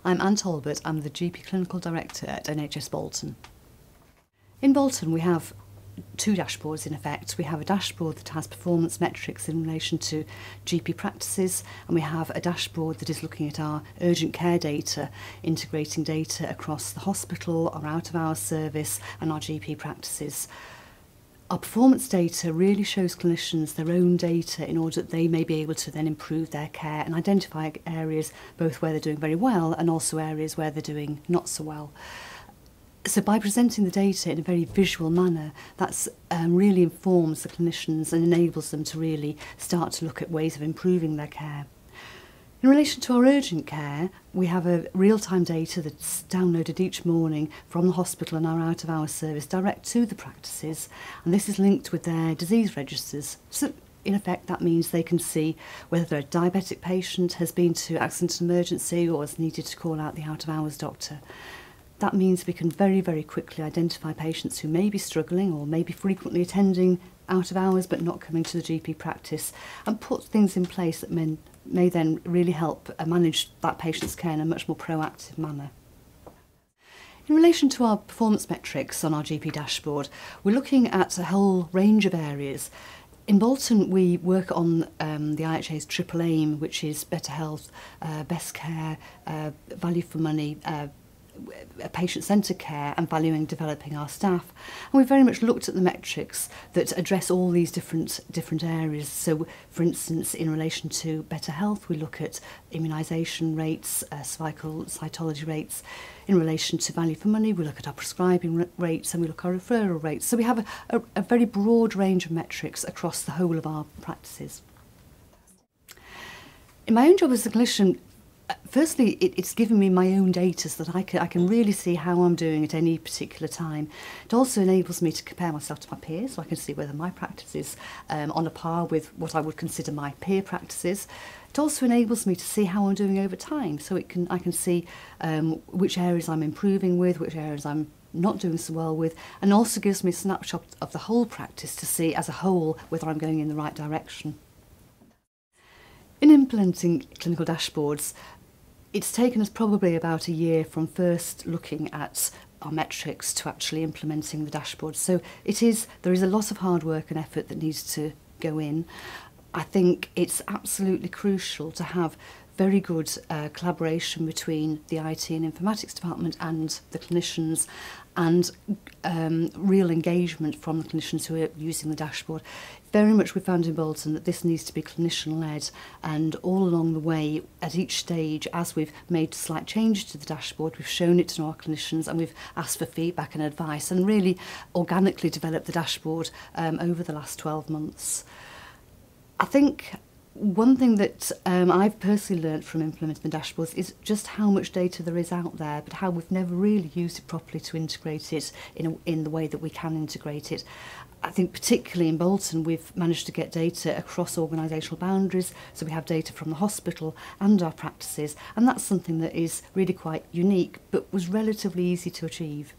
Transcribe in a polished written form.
I'm Anne Talbot, I'm the GP Clinical Director at NHS Bolton. In Bolton we have two dashboards in effect. We have a dashboard that has performance metrics in relation to GP practices, and we have a dashboard that is looking at our urgent care data, integrating data across the hospital, our out-of-hours service and our GP practices. Our performance data really shows clinicians their own data in order that they may be able to then improve their care and identify areas both where they're doing very well and also areas where they're doing not so well. So by presenting the data in a very visual manner, that's really informs the clinicians and enables them to really start to look at ways of improving their care. In relation to our urgent care, we have a real-time data that's downloaded each morning from the hospital and our out-of-hours service direct to the practices, and this is linked with their disease registers. So in effect, that means they can see whether a diabetic patient has been to accident and emergency or has needed to call out the out-of-hours doctor. That means we can very, very quickly identify patients who may be struggling or may be frequently attending out of hours but not coming to the GP practice, and put things in place that may then really help manage that patient's care in a much more proactive manner. In relation to our performance metrics on our GP dashboard, we're looking at a whole range of areas. In Bolton, we work on the IHA's triple aim, which is better health, best care, value for money, patient-centred care, and valuing developing our staff. And we've very much looked at the metrics that address all these different areas. So, for instance, in relation to better health, we look at immunisation rates, cervical cytology rates. In relation to value for money, we look at our prescribing rates and we look at our referral rates. So we have a very broad range of metrics across the whole of our practices. In my own job as a clinician, firstly, it's given me my own data so that I can really see how I'm doing at any particular time. It also enables me to compare myself to my peers, so I can see whether my practice is on a par with what I would consider my peer practices. It also enables me to see how I'm doing over time, so I can see which areas I'm improving with, which areas I'm not doing so well with, and also gives me a snapshot of the whole practice to see as a whole whether I'm going in the right direction. In implementing clinical dashboards, it's taken us probably about a year from first looking at our metrics to actually implementing the dashboard. So there is a lot of hard work and effort that needs to go in. I think it's absolutely crucial to have very good collaboration between the IT and informatics department and the clinicians, and real engagement from the clinicians who are using the dashboard. Very much we found in Bolton that this needs to be clinician-led, and all along the way, at each stage, as we've made slight changes to the dashboard, we've shown it to our clinicians and we've asked for feedback and advice, and really organically developed the dashboard over the last 12 months. I think one thing that I've personally learnt from implementing the dashboards is just how much data there is out there, but how we've never really used it properly to integrate it in the way that we can integrate it. I think particularly in Bolton we've managed to get data across organisational boundaries, so we have data from the hospital and our practices, and that's something that is really quite unique but was relatively easy to achieve.